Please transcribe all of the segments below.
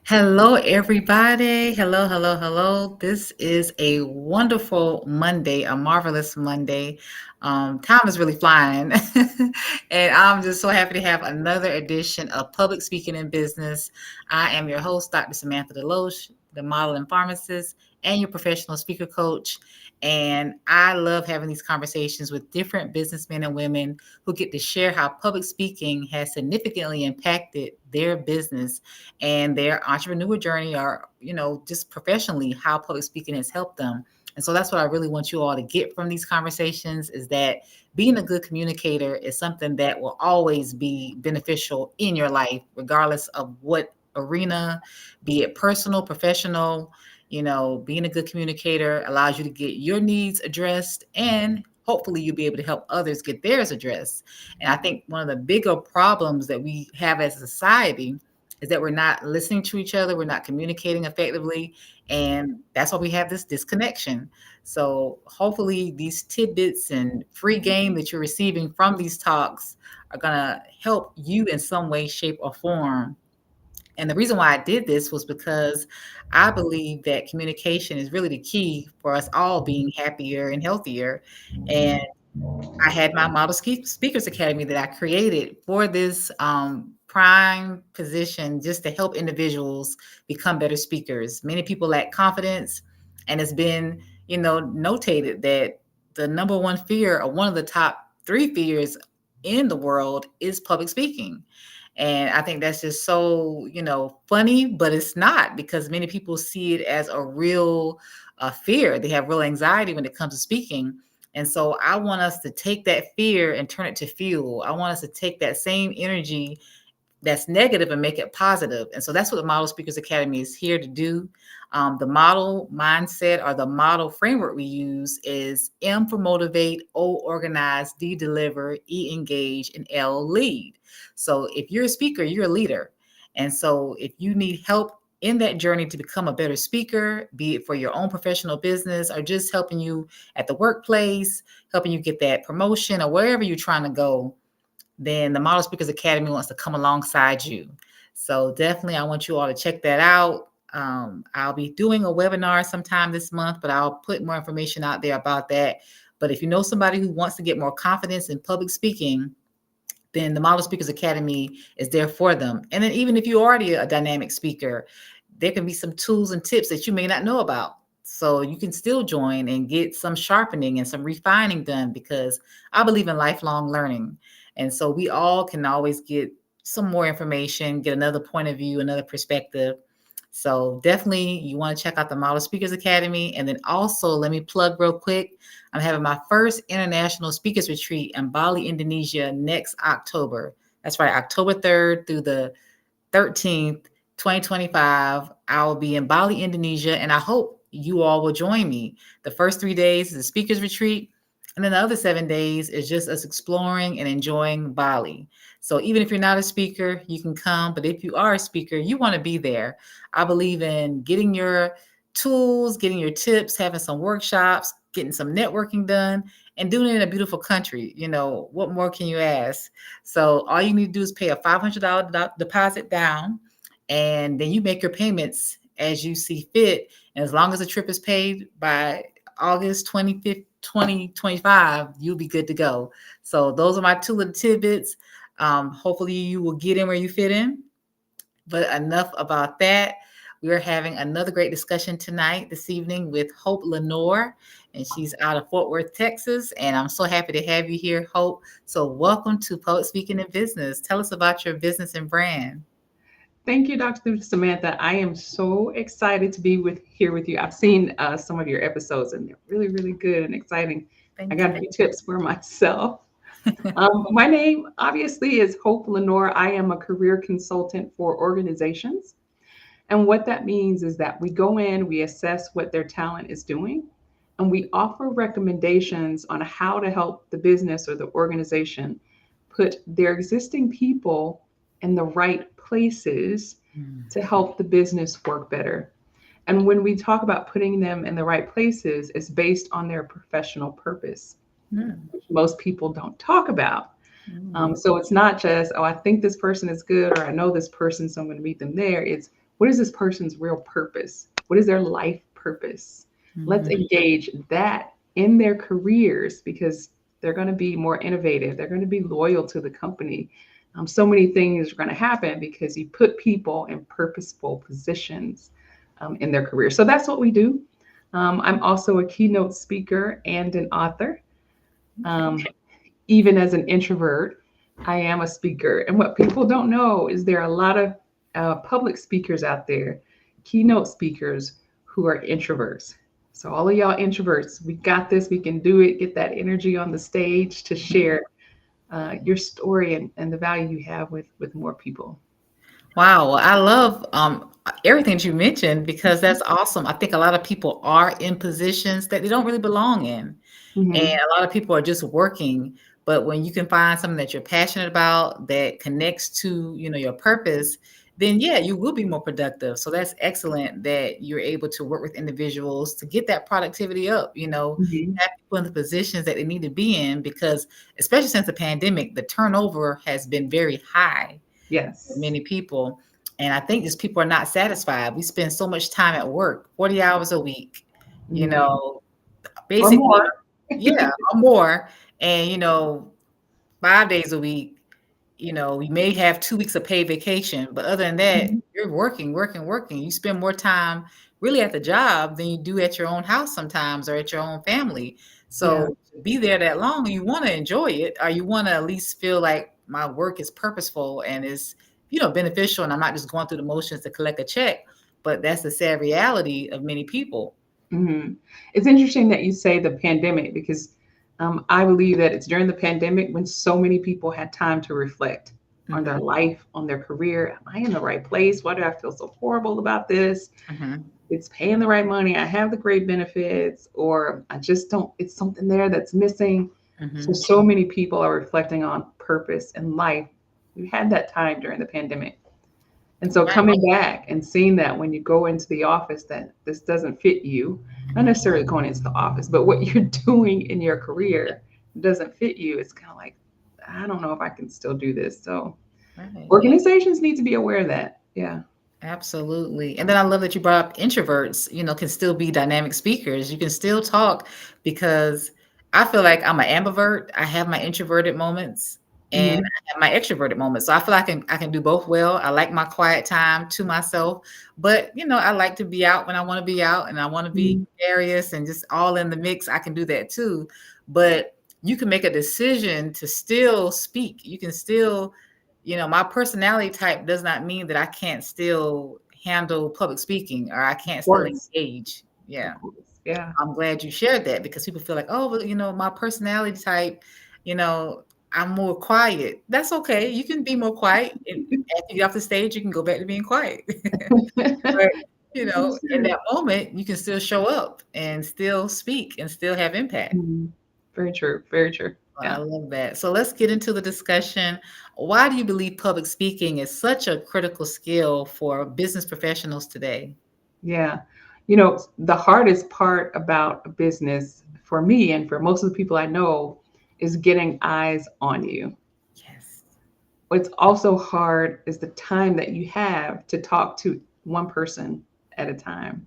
Hello, everybody. Hello, hello, hello. This is a wonderful Monday, a marvelous Monday. Time is really flying. And I'm just so happy to have another edition of Public Speaking in Business. I am your host, Dr. Samantha DeLoache, the model and pharmacist, and your professional speaker coach. And I love having these conversations with different businessmen and women who get to share how public speaking has significantly impacted their business and their entrepreneur journey, or just professionally, how public speaking has helped them. And so that's what I really want you all to get from these conversations, is that being a good communicator is something that will always be beneficial in your life, regardless of what arena, be it personal, professional. Being a good communicator allows you to get your needs addressed, and hopefully you'll be able to help others get theirs addressed. And I think one of the bigger problems that we have as a society is that we're not listening to each other, we're not communicating effectively, and that's why we have this disconnection. So hopefully these tidbits and free game that you're receiving from these talks are going to help you in some way, shape, or form. And the reason why I did this was because I believe that communication is really the key for us all being happier and healthier. And I had my Speakers Academy that I created for this prime position, just to help individuals become better speakers. Many people lack confidence, and it's been, notated that the number one fear, or one of the top three fears in the world, is public speaking. And I think that's just so, funny, but it's not, because many people see it as a real fear. They have real anxiety when it comes to speaking. And so I want us to take that fear and turn it to fuel. I want us to take that same energy that's negative and make it positive. And so that's what the Model Speakers Academy is here to do. The model mindset, or the model framework we use, is M for motivate, O organize, D deliver, E engage, and L lead. So if you're a speaker, you're a leader. And so if you need help in that journey to become a better speaker, be it for your own professional business, or just helping you at the workplace, helping you get that promotion, or wherever you're trying to go, then the Model Speakers Academy wants to come alongside you. So definitely, I want you all to check that out. I'll be doing a webinar sometime this month, but I'll put more information out there about that. But if you know somebody who wants to get more confidence in public speaking, then the Model Speakers Academy is there for them. And then even if you're already a dynamic speaker, there can be some tools and tips that you may not know about. So you can still join and get some sharpening and some refining done, because I believe in lifelong learning. And so we all can always get some more information, get another point of view, another perspective. So definitely you want to check out the Model Speakers Academy. And then also, let me plug real quick, I'm having my first international speakers retreat in Bali, Indonesia next October. That's right, October 3rd through the 13th, 2025. I will be in Bali, Indonesia, and I hope you all will join me. The first 3 days is a speakers retreat, and then the other 7 days is just us exploring and enjoying Bali. So even if you're not a speaker, you can come. But if you are a speaker, you want to be there. I believe in getting your tools, getting your tips, having some workshops, getting some networking done, and doing it in a beautiful country. What more can you ask? So all you need to do is pay a $500 deposit down, and then you make your payments as you see fit. And as long as the trip is paid by August 25th, 2025, you'll be good to go. So those are my two little tidbits. Hopefully you will get in where you fit in. But enough about that. We are having another great discussion this evening, with Hope Lenoir, and she's out of Fort Worth, Texas. And I'm so happy to have you here, Hope. So welcome to Public Speaking in Business. Tell us about your business and brand. Thank you, Dr. Samantha. I am so excited to be here with you. I've seen some of your episodes, and they're really, really good and exciting. I Thank got a you. few tips for myself. My name, obviously, is Hope Lenoir. I am a career consultant for organizations. And what that means is that we go in, we assess what their talent is doing, and we offer recommendations on how to help the business or the organization put their existing people in the right places to help the business work better. And when we talk about putting them in the right places, it's based on their professional purpose, Mm, which most people don't talk about. mm, So it's not just, oh, I think this person is good, or I know this person, so I'm going to meet them there. It's what is this person's real purpose? What is their life purpose? Let's Mhm. engage that in their careers because they're going to be more innovative. They're going to be loyal to the company. So many things are going to happen because you put people in purposeful positions in their career. So that's what we do. I'm also a keynote speaker and an author. Okay. Um, Even as an introvert, I am a speaker. And what people don't know is there are a lot of public speakers out there, keynote speakers who are introverts. So, all of y'all introverts, we got this, we can do it. Get that energy on the stage to share your story and the value you have with more people. Wow, well, I love everything that you mentioned because that's awesome. I think a lot of people are in positions that they don't really belong in. And Hmm. a lot of people are just working, but when you can find something that you're passionate about that connects to, your purpose, then yeah, you will be more productive. So that's excellent that you're able to work with individuals to get that productivity up, Hmm. have people in the positions that they need to be in because especially since the pandemic, the turnover has been very high for Yes. many people. And I think just people are not satisfied. We spend so much time at work, 40 hours a week, you Hmm. know, Or basically, more. yeah, or more. And, 5 days a week, we may have 2 weeks of paid vacation, but other than that, Mhm. you're working, working, working. You spend more time really at the job than you do at your own house sometimes or at your own family. Yeah. So to be there that long, you want to enjoy it, or you want to at least feel like my work is purposeful and is, beneficial, and I'm not just going through the motions to collect a check. But that's the sad reality of many people. Hmm. It's interesting that you say the pandemic because I believe that it's during the pandemic when so many people had time to reflect on their Hmm. life, on their career. Am I in the right place? Why do I feel so horrible about this? Hmm. It's paying the right money. I have the great benefits, or I just don't, it's something there that's missing. Hmm. So many people are reflecting on purpose and life. We had that time during the pandemic. And so Right. coming back and seeing that when you go into the office that this doesn't fit you, not necessarily going into the office, but what you're doing in your career doesn't fit you, it's kind of like, I don't know if I can still do this. So Right. organizations need to be aware of that. Yeah. Absolutely. And then I love that you brought up introverts, can still be dynamic speakers. You can still talk because I feel like I'm an ambivert. I have my introverted moments and Hmm. I have my extroverted moments. So I feel like I can do both well. I like my quiet time to myself, but I like to be out when I want to be out and I want to be Hmm. gregarious and just all in the mix. I can do that too. But you can make a decision to still speak. You can still my personality type does not mean that I can't still handle public speaking or I Of can't still course. engage. Of Yeah. course. Yeah. I'm glad you shared that because people feel like, oh, well, my personality type, you know, I'm more quiet. That's okay. You can be more quiet. And after you get off the stage, you can go back to being quiet. But, That's in true. that moment, you can still show up and still speak and still have impact. Mhm. Very true. Very true. Well, I Yeah. love that. So let's get into the discussion. Why do you believe public speaking is such a critical skill for business professionals today? Yeah. The hardest part about a business for me and for most of the people I know is getting eyes on you. Yes. What's also hard is the time that you have to talk to one person at a time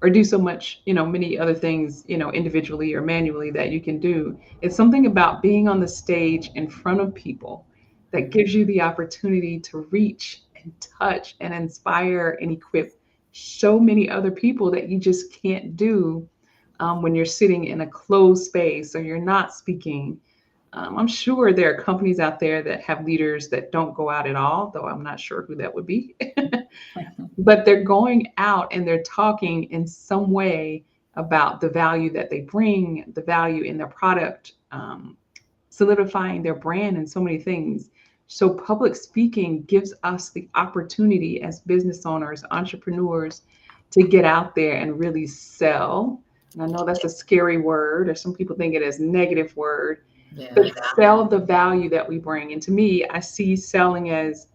or do so much, many other things, individually or manually that you can do. It's something about being on the stage in front of people that Mhm. gives you the opportunity to reach and touch and inspire and equip so many other people that you just can't do when you're sitting in a closed space or you're not speaking. I'm sure there are companies out there that have leaders that don't go out at all, though I'm not sure who that would be. But they're going out and they're talking in some way about the value that they bring, the value in their product, solidifying their brand, and so many things. So, public speaking gives us the opportunity as business owners, entrepreneurs, to get out there and really sell. And I know that's a scary word, or some people think it is a negative word, but Yes. sell the value that we bring. And to me, I see selling as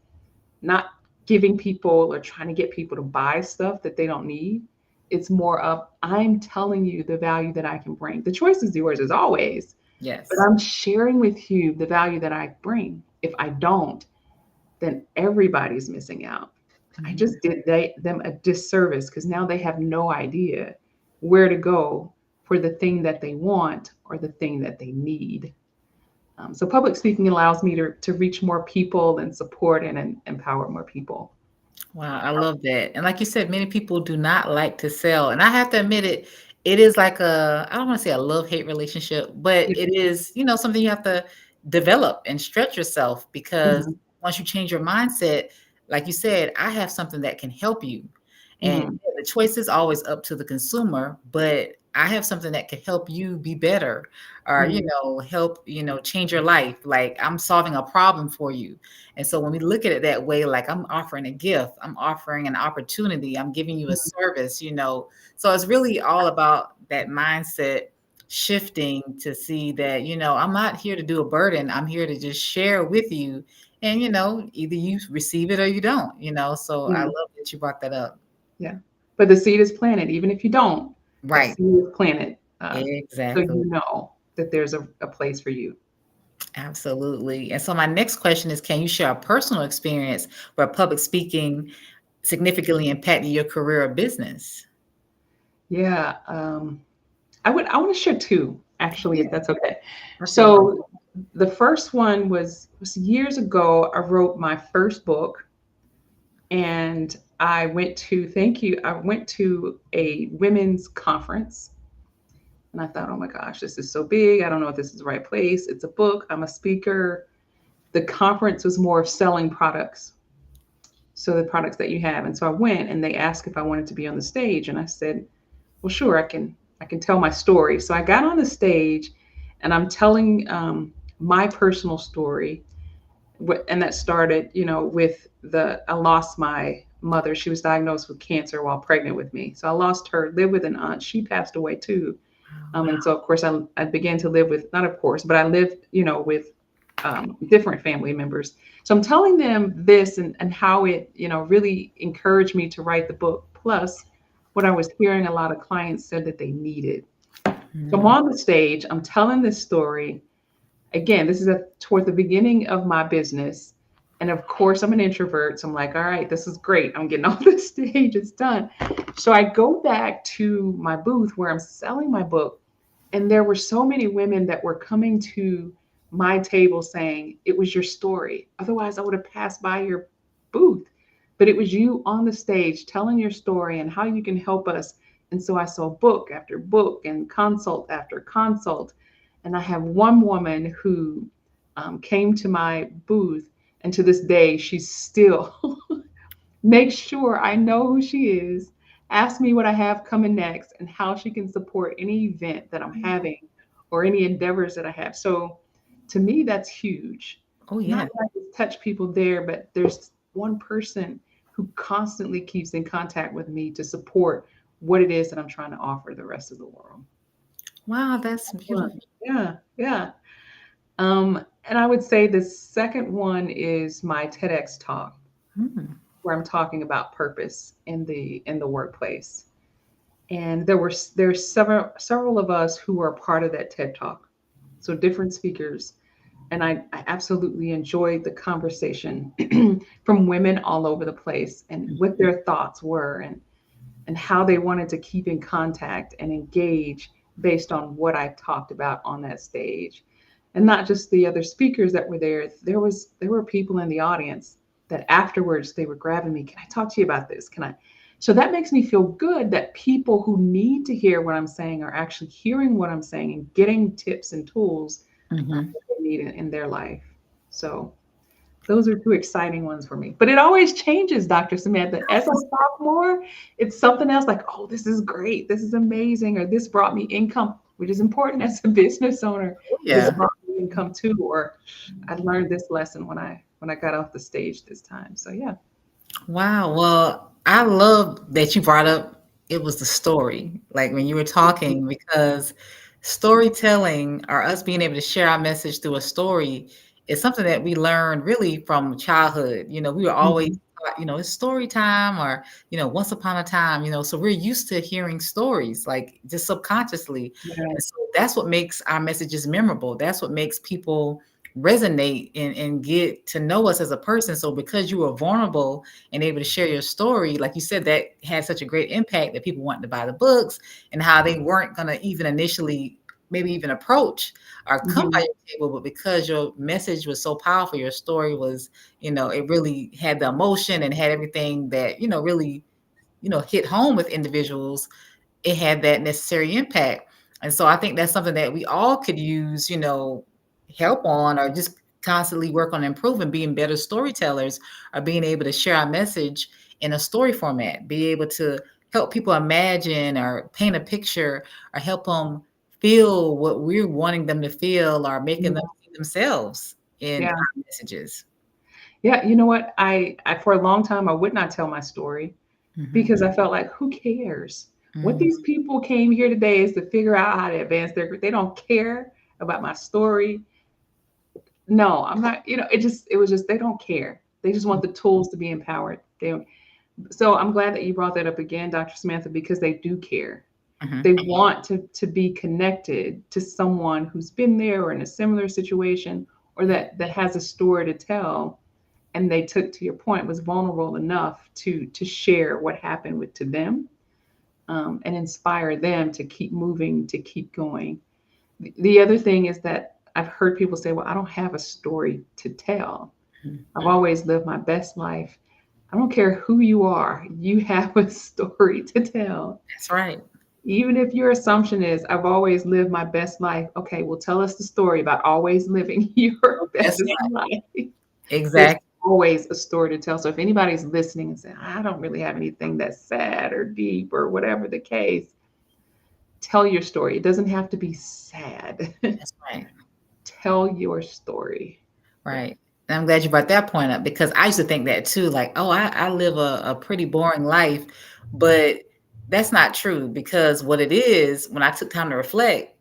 not giving people or trying to get people to buy stuff that they don't need. It's more of I'm telling you the value that I can bring. The choice is yours as always, but Yes. I'm sharing with you the value that I bring. If I don't, then everybody's missing out. I Mhm. just did them a disservice because now they have no idea where to go for the thing that they want or the thing that they need. So public speaking allows me to reach more people and support and empower more people. Wow, I love that. And like you said, many people do not like to sell. And I have to admit it is like I don't want to say a love-hate relationship, but Yeah. it is, something you have to develop and stretch yourself because Mhm. once you change your mindset, like you said, I have something that can help you. And Mhm. yeah, the choice is always up to the consumer, but I have something that can help you be better or, Mhm. help, change your life. Like I'm solving a problem for you. And so when we look at it that way, like I'm offering a gift, I'm offering an opportunity, I'm giving you a Mhm. service. So it's really all about that mindset shifting to see that, I'm not here to do a burden. I'm here to just share with you. And, either you receive it or you don't. So I Mhm. love that you brought that up. Yeah. But the seed is planted, even if you don't, that Right. seed is planted. So Exactly. you know that there's a place for you. Absolutely. And so my next question is, can you share a personal experience where public speaking significantly impacted your career or business? Yeah. I want to share two actually, Yeah. if that's okay. Okay. So the first one was years ago. I wrote my first book, and I went to thank you. I went to a women's conference, and I thought, oh my gosh, this is so big. I don't know if this is the right place. It's a book. I'm a speaker. The conference was more of selling products, so the products that you have. And so I went, and they asked if I wanted to be on the stage, and I said, well, sure, I can tell my story. So I got on the stage, and I'm telling my personal story, and that started, with the I lost my mother. She was diagnosed with cancer while pregnant with me, so I lost her. Lived with an aunt. She passed away too, and so of course I began to live with, not of course, but I lived, with different family members. So I'm telling them this, and how it, really encouraged me to write the book. Plus, what I was hearing a lot of clients said that they needed. So I'm Mhm. on the stage, I'm telling this story. Again, this is toward the beginning of my business. And of course, I'm an introvert. So I'm like, all right, this is great. I'm getting off the stage. It's done. So I go back to my booth where I'm selling my book. And there were so many women that were coming to my table saying, it was your story. Otherwise, I would have passed by your booth. But it was you on the stage telling your story and how you can help us. And so I saw book after book and consult after consult. And I have one woman who came to my booth, and to this day, she's still makes sure I know who she is, asks me what I have coming next, and how she can support any event that I'm having or any endeavors that I have. So to me, that's huge. Oh, Not yeah. that I just touch people there, but there's one person who constantly keeps in contact with me to support what it is that I'm trying to offer the rest of the world. Wow, that's Well, beautiful. yeah, yeah. And I would say the second one is my TEDx talk, Mm. where I'm talking about purpose in the workplace. And there's several of us who are part of that TED talk, so different speakers. And I absolutely enjoyed the conversation from women all over the place, and what their thoughts were, and how they wanted to keep in contact and engage based on what I talked about on that stage. And not just the other speakers that were there. There were people in the audience that afterwards they were grabbing me. Can I talk to you about this? Can I? So that makes me feel good that people who need to hear what I'm saying are actually hearing what I'm saying and getting tips and tools Mhm. that they need in their life. So those are two exciting ones for me. But it always changes, Dr. Samantha. As I talk more, it's something else like, oh, this is great. This is amazing. Or this brought me income, which is important as a business owner. This Yeah. brought me income too. Or I learned this lesson when I got off the stage this time. So yeah. Wow. Well, I love that you brought up it was the story, like when you were talking, because storytelling or us being able to share our message through a story is something that we learned really from childhood. We were always Mhm. taught, it's story time or, once upon a time, so we're used to hearing stories like just subconsciously. Yeah. And so that's what makes our messages memorable. That's what makes people resonate and get to know us as a person. So because you were vulnerable and able to share your story, like you said, that had such a great impact that people wanted to buy the books, and how they weren't going to even initially maybe even approach or come by Mhm. your table, but because your message was so powerful, your story was, it really had the emotion and had everything that, really, hit home with individuals. It had that necessary impact. And so I think that's something that we all could use, help on, or just constantly work on improving, being better storytellers, or being able to share our message in a story format, be able to help people imagine or paint a picture, or help them feel what we're wanting them to feel, or making them Yeah. see themselves in Yeah. our messages. Yeah. You know what? I for a long time I would not tell my story Hmm. because I felt like, who cares? What Hmm. these people came here today is to figure out how to advance their. They don't care about my story. No, I'm not. It was just they don't care. They just want the tools to be empowered. So I'm glad that you brought that up again, Dr. Samantha, because they do care. They Hmm. want to be connected to someone who's been there or in a similar situation, or that has a story to tell, and they took, to your point, was vulnerable enough to share what happened to them, and inspire them to keep moving, to keep going. The other thing is that I've heard people say, well, I don't have a story to tell. I've always lived my best life. I don't care who you are, you have a story to tell. That's right. Even if your assumption is, I've always lived my best life, okay, well, tell us the story about always living your Oh, best that's right. life. There's Exactly. always a story to tell. So if anybody's listening and saying, I don't really have anything that's sad or deep or whatever the case, tell your story. It doesn't have to be sad. That's right. Tell your story. Yeah. Right. And I'm glad you brought that point up, because I used to think that too, like, oh, I live a pretty boring life. But that's not true, because what it is, when I took time to reflect,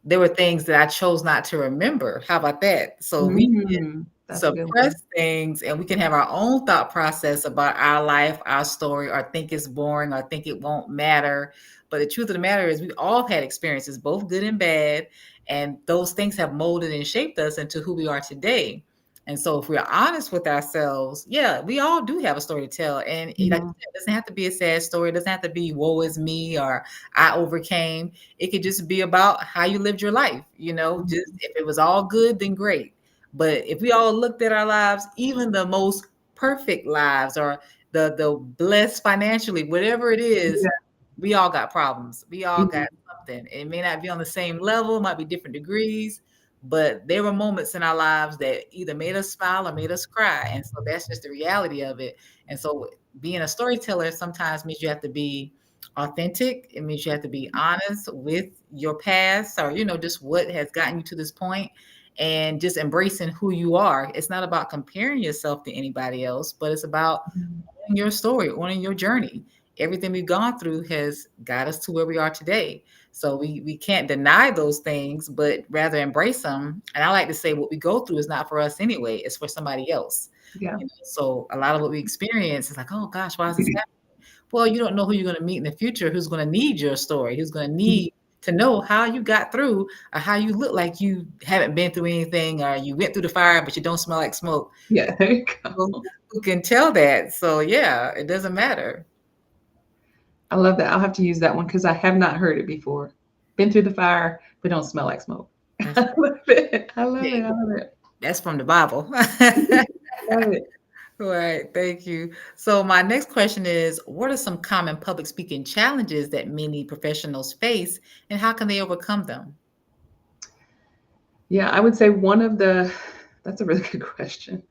there were things that I chose not to remember. How about that? So we That's a good suppress one. things, and we can have our own thought process about our life, our story, or think it's boring, or think it won't matter. But the truth of the matter is, we all had experiences, both good and bad, and those things have molded and shaped us into who we are today. And so if we're honest with ourselves, yeah, we all do have a story to tell. And like you Mhm. said, it doesn't have to be a sad story. It doesn't have to be woe is me or I overcame. It could just be about how you lived your life. Just if it was all good, then great. But if we all looked at our lives, even the most perfect lives, or the blessed financially, whatever it is, Yeah. we all got problems. We all got Mhm. something. It may not be on the same level, might be different degrees, but there were moments in our lives that either made us smile or made us cry. And so that's just the reality of it. And so being a storyteller sometimes means you have to be authentic. It means you have to be honest with your past, or, just what has gotten you to this point, and just embracing who you are. It's not about comparing yourself to anybody else, but it's about Mhm. owning your story, owning your journey. Everything we've gone through has got us to where we are today. So we can't deny those things, but rather embrace them. And I like to say, what we go through is not for us anyway; it's for somebody else. Yeah. So a lot of what we experience is like, oh gosh, why is this happening? Well, you don't know who you're going to meet in the future, who's going to need your story, who's going to Mhm. need to know how you got through, or how you look like you haven't been through anything, or you went through the fire, but you don't smell like smoke. Yeah. There you Well, go. who can tell that? So yeah, it doesn't matter. I love that. I'll have to use that one because I have not heard it before. Been through the fire, but don't smell like smoke. That's I love it. I love right. it. I love it. That's from the Bible. I love it. Right. Thank you. So my next question is, what are some common public speaking challenges that many professionals face, and how can they overcome them? Yeah, I would say that's a really good question.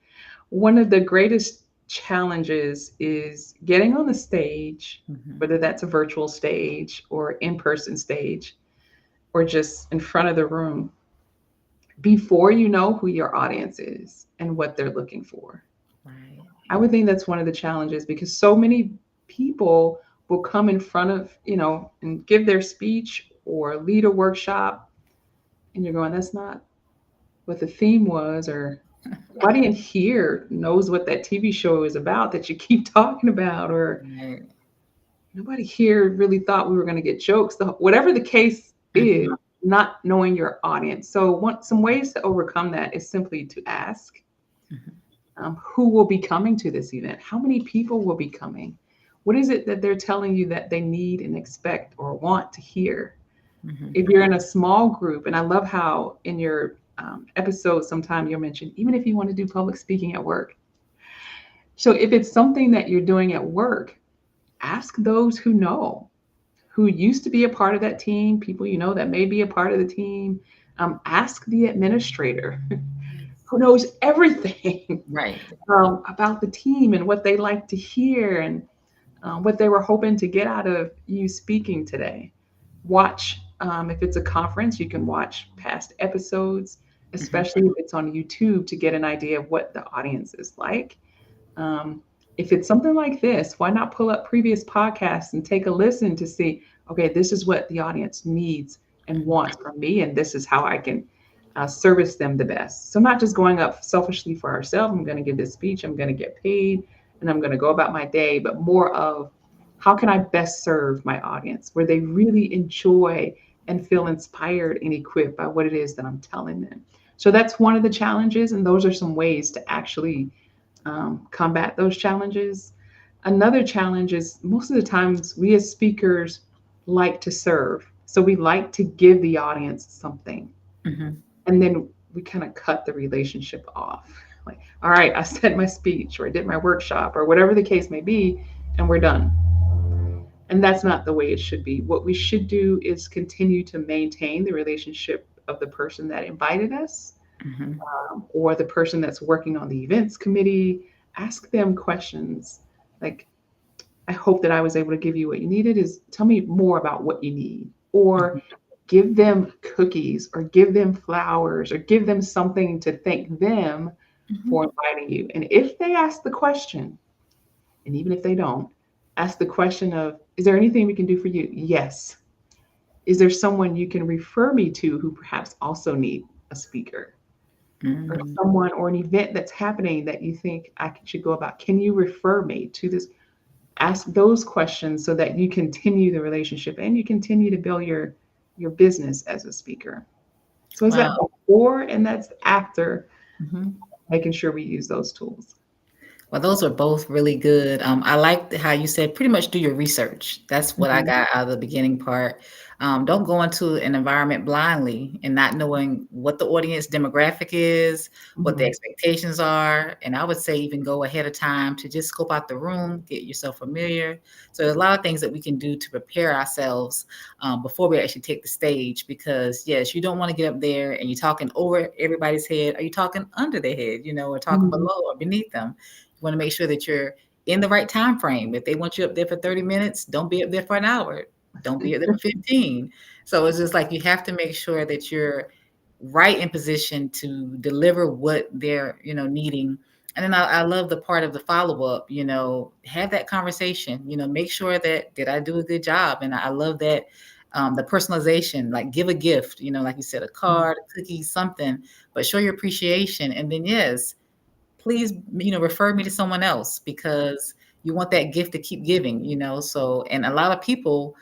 One of the greatest challenges is getting on the stage, Mhm. whether that's a virtual stage or in-person stage or just in front of the room, before you know who your audience is and what they're looking for. Right. I would think that's one of the challenges because so many people will come in front of, and give their speech or lead a workshop, and you're going, that's not what the theme was, or nobody in here knows what that TV show is about that you keep talking about, or Right. nobody here really thought we were going to get jokes. Whatever the case Mhm. is, not knowing your audience. So, some ways to overcome that is simply to ask Mhm, who will be coming to this event? How many people will be coming? What is it that they're telling you that they need and expect or want to hear? mhm, If you're in a small group, and I love how in your episode, sometime you'll mention, even if you want to do public speaking at work. So, if it's something that you're doing at work, ask those who know, who used to be a part of that team, people you know that may be a part of the team. Ask the administrator yes. who knows everything Right. about the team and what they like to hear and what they were hoping to get out of you speaking today. Watch, if it's a conference, you can watch past episodes, Mhm, especially if it's on YouTube, to get an idea of what the audience is like. Um, if it's something like this, why not pull up previous podcasts and take a listen to see, okay, this is what the audience needs and wants from me, and this is how I can service them the best. So, not just going up selfishly for ourselves, I'm going to give this speech, I'm going to get paid, and I'm going to go about my day, but more of how can I best serve my audience where they really enjoy and feel inspired and equipped by what it is that I'm telling them. So, that's one of the challenges, and those are some ways to actually combat those challenges. Another challenge is most of the times we as speakers like to serve. So we like to give the audience something. mhm. And then we kind of cut the relationship off. Like, all right, I said my speech or I did my workshop or whatever the case may be, and we're done. And that's not the way it should be. What we should do is continue to maintain the relationship of the person that invited us, Mhm. or the person that's working on the events committee. Ask them questions like, I hope that I was able to give you what you needed. Is tell me more about what you need. Or Mhm. give them cookies or give them flowers or give them something to thank them Mhm. for inviting you. And if they ask the question, and even if they don't, ask the question of, is there anything we can do for you? Yes. Is there someone you can refer me to who perhaps also need a speaker? Or Mm. someone or an event that's happening that you think I should go about? Can you refer me to this? Ask those questions so that you continue the relationship and you continue to build your business as a speaker. So is that Wow. before and that's after Mhm. making sure we use those tools? Well, those are both really good. I like how you said pretty much do your research. That's what I Mhm, got out of the beginning part. Don't go into an environment blindly and not knowing what the audience demographic is, what the mhm, expectations are. And I would say even go ahead of time to just scope out the room, get yourself familiar. So there's a lot of things that we can do to prepare ourselves before we actually take the stage. Because yes, you don't want to get up there and you're talking over everybody's head. Are you talking under their head, or talking mhm. below or beneath them? You want to make sure that you're in the right time frame. If they want you up there for 30 minutes, don't be up there for an hour. Don't be up there for 15. So it's just like you have to make sure that you're right in position to deliver what they're, needing. And then I love the part of the follow up, have that conversation, make sure that did I do a good job? And I love that the personalization, like give a gift, like you said, a card, a cookie, something, but show your appreciation. And then yes, please, refer me to someone else because you want that gift to keep giving, so and a lot of people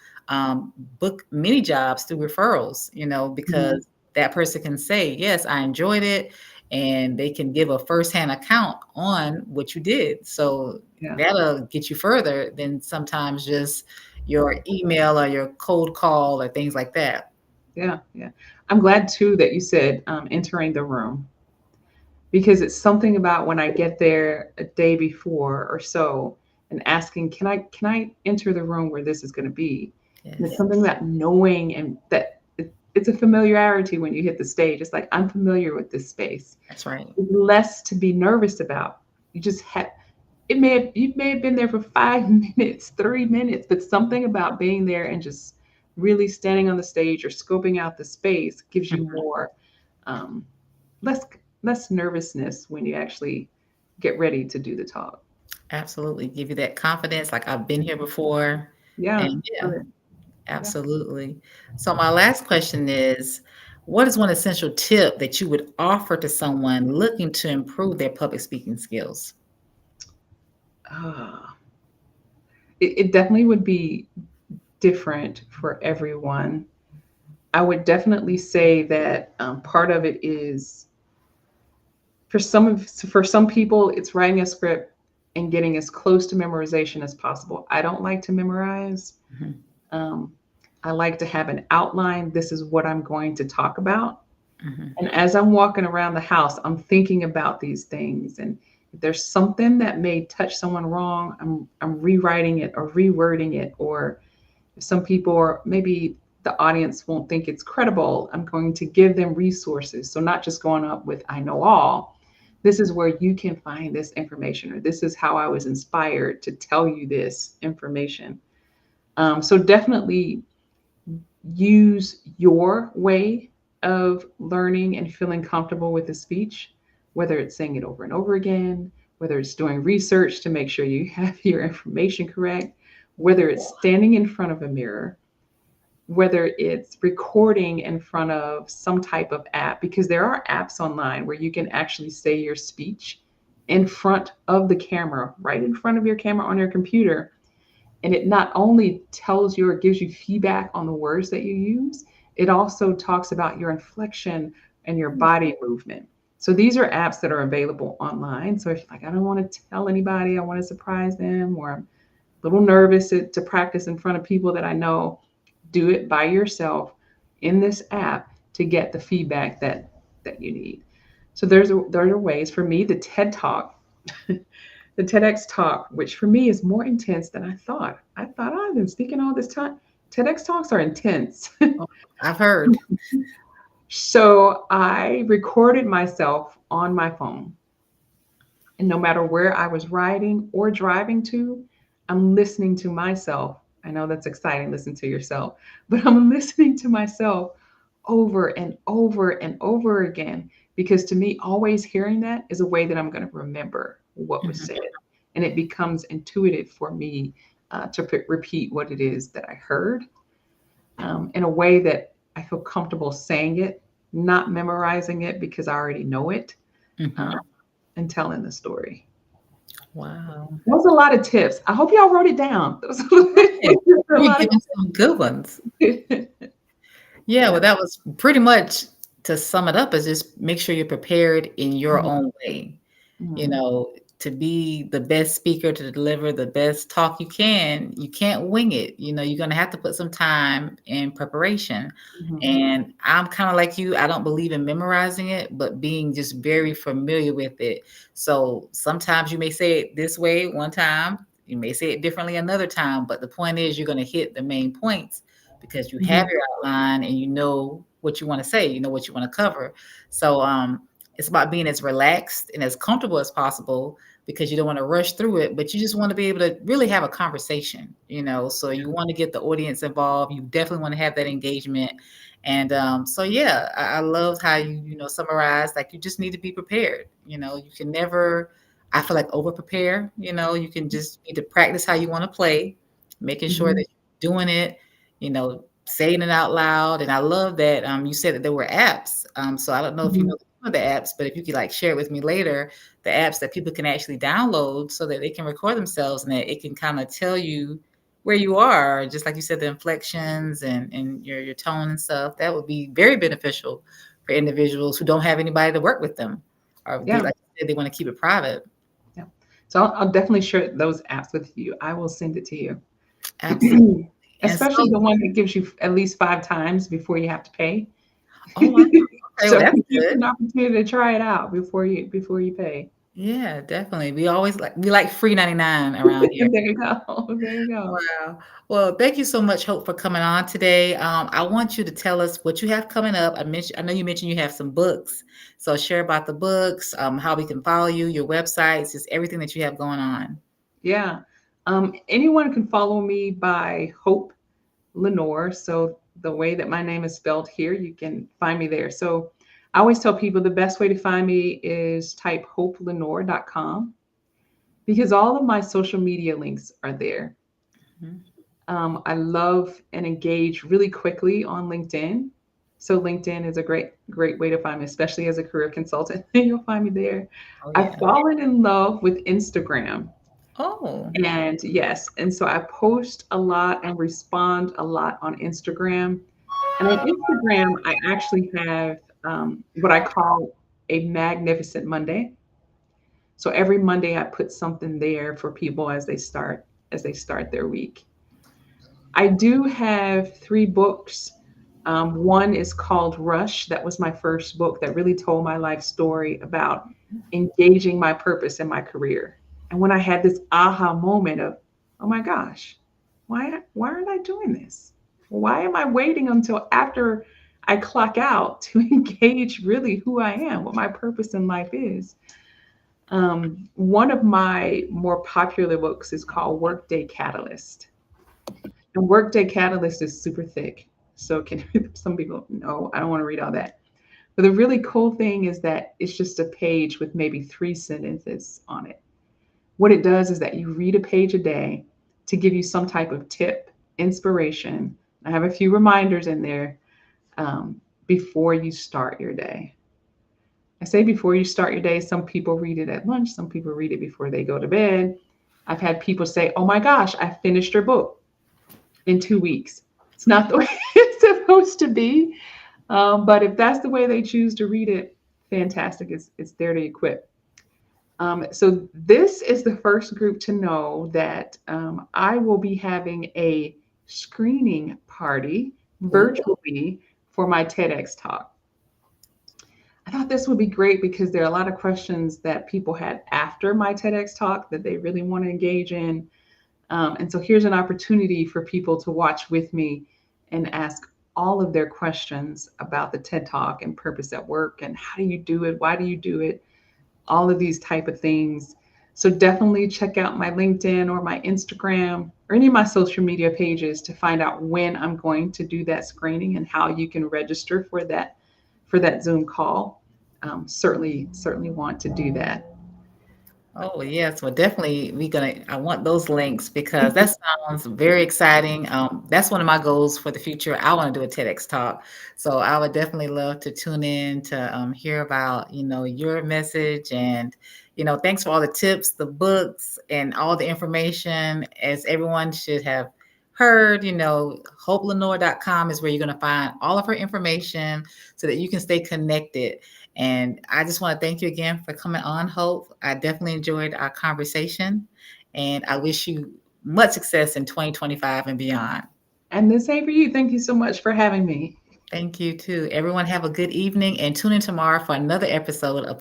book many jobs through referrals, Mhm. because that person can say, yes, I enjoyed it, and they can give a firsthand account on what you did. So Yeah, that'll get you further than sometimes just your email or your cold call or things like that. yeah, yeah. I'm glad too that you said entering the room, because it's something about when I get there a day before or so and asking, can I enter the room where this is going to be? And it's Yes, something about knowing and that it's a familiarity when you hit the stage. It's like I'm familiar with this space. that's right. Less to be nervous about. You just have you may have been there for 5 minutes, 3 minutes, but something about being there and just really standing on the stage or scoping out the space gives you Mhm. more um, less less nervousness when you actually get ready to do the talk. Absolutely. Give you that confidence, like, "I've been here before." Yeah, And yeah, brilliant. Yeah. absolutely. So my last question is, what is one essential tip that you would offer to someone looking to improve their public speaking skills? Ah, it definitely would be different for everyone. I would definitely say that part of it is for some people, it's writing a script and getting as close to memorization as possible. I don't like to memorize. Mhm, Um, I like to have an outline. This is what I'm going to talk about. mhm, And as I'm walking around the house, I'm thinking about these things. And if there's something that may touch someone wrong, I'm rewriting it or rewording it. Or if some people are maybe the audience won't think it's credible, I'm going to give them resources. So not just going up with I know all. This is where you can find this information, or this is how I was inspired to tell you this information. So definitely use your way of learning and feeling comfortable with the speech, whether it's saying it over and over again, whether it's doing research to make sure you have your information correct, whether it's standing in front of a mirror, whether it's recording in front of some type of app, because there are apps online where you can actually say your speech in front of the camera, right in front of your camera on your computer, and it not only tells you or gives you feedback on the words that you use, it also talks about your inflection and your body movement. So these are apps that are available online. So if like I don't want to tell anybody, I want to surprise them, or I'm a little nervous to practice in front of people that I know, do it by yourself in this app to get the feedback that you need. So there are ways. For me, the TED Talk, the TEDx talk, which for me is more intense than I thought. I thought I've been speaking all this time. TEDx talks are intense. oh, I've heard. So I recorded myself on my phone. And no matter where I was riding or driving to, I'm listening to myself. I know that's exciting, listen to yourself, but I'm listening to myself over and over and over again, because to me, always hearing that is a way that I'm going to remember what was Mhm, said. And it becomes intuitive for me to repeat what it is that I heard in a way that I feel comfortable saying it, not memorizing it because I already know it, um, mhm. and telling the story. Wow. That was a lot of tips. I hope y'all wrote it down. Those Right. are a You're lot of giving some good ones. Yeah, yeah. well, that was pretty much to sum it up is just make sure you're prepared in your Mhm, own way. You mhm, know, to be the best speaker, to deliver the best talk you can't wing it. You know, you're gonna have to put some time in preparation. mhm, And I'm kind of like you, I don't believe in memorizing it, but being just very familiar with it. So sometimes you may say it this way one time, you may say it differently another time, but the point is you're gonna hit the main points because you have mhm, your outline and you know what you want to say, you know what you want to cover. So it's about being as relaxed and as comfortable as possible because you don't want to rush through it, but you just want to be able to really have a conversation, you know. So you want to get the audience involved. You definitely want to have that engagement. And so yeah, I love how you know summarize. Like you just need to be prepared. You know, you can never. I feel like over prepare. You know, you can just need to practice how you want to play, making sure mhm, that you're doing it. You know, saying it out loud. And I love that you said that there were apps. So I don't know if you mhm. know the apps, but if you could like share it with me later, the apps that people can actually download so that they can record themselves and that it can kind of tell you where you are, just like you said, the inflections and your tone and stuff. That would be very beneficial for individuals who don't have anybody to work with them, or they Yeah, like you said, they want to keep it private. yeah. So I'll definitely share those apps with you. I will send it to you. Absolutely. And Especially so, the one that gives you at least 5 times before you have to pay. oh wow, okay, well So that's it gives you good. an opportunity to try it out before you pay. Yeah, definitely. We like free 99 around here. There you go. There you go. Wow. Well, thank you so much, Hope, for coming on today. I want you to tell us what you have coming up. I know you mentioned you have some books, so share about the books, how we can follow you, your websites, just everything that you have going on. Yeah. Anyone can follow me by Hope Lenoir. So the way that my name is spelled here, you can find me there. So I always tell people the best way to find me is type hopelenoir.com, because all of my social media links are there. Mhm. I love and engage really quickly on LinkedIn. So LinkedIn is a great way to find me, especially as a career consultant. You'll find me there. Oh I've yeah. fallen in love with Instagram. Oh. And yes, and so I post a lot and respond a lot on Instagram. And on Instagram, I actually have what I call a magnificent Monday. So every Monday, I put something there for people as they start their week. I do have three books. One is called Rush. That was my first book that really told my life story about engaging my purpose in my career. And when I had this aha moment of, oh my gosh, why aren't I doing this? Why am I waiting until after I clock out to engage really who I am, what my purpose in life is? One of my more popular books is called Workday Catalyst. And Workday Catalyst is super thick. So can some people no, I don't want to read all that. But the really cool thing is that it's just a page with maybe three sentences on it. What it does is that you read a page a day to give you some type of tip, inspiration. I have a few reminders in there um, before you start your day. I say before you start your day, some people read it at lunch, some people read it before they go to bed. I've had people say, oh my gosh, I finished your book in 2 weeks. It's not the way it's supposed to be. But if that's the way they choose to read it, fantastic. It's there to equip. So this is the first group to know that I will be having a screening party Ooh. virtually for my TEDx talk. I thought this would be great because there are a lot of questions that people had after my TEDx talk that they really want to engage in. And so here's an opportunity for people to watch with me and ask all of their questions about the TED Talk and purpose at work and how do you do it? Why do you do it? All of these type of things. So definitely check out my LinkedIn or my Instagram or any of my social media pages to find out when I'm going to do that screening and how you can register for that Zoom call. Certainly want to do that. Oh, yes. Well, definitely I want those links because that sounds very exciting. That's one of my goals for the future. I want to do a TEDx talk. So I would definitely love to tune in to hear about, your message and, thanks for all the tips, the books and all the information as everyone should have heard, hopelenoir.com is where you're going to find all of her information so that you can stay connected. And I just want to thank you again for coming on, Hope. I definitely enjoyed our conversation, and I wish you much success in 2025 and beyond. And the same for you. Thank you so much for having me. Thank you, too. Everyone, have a good evening and tune in tomorrow for another episode of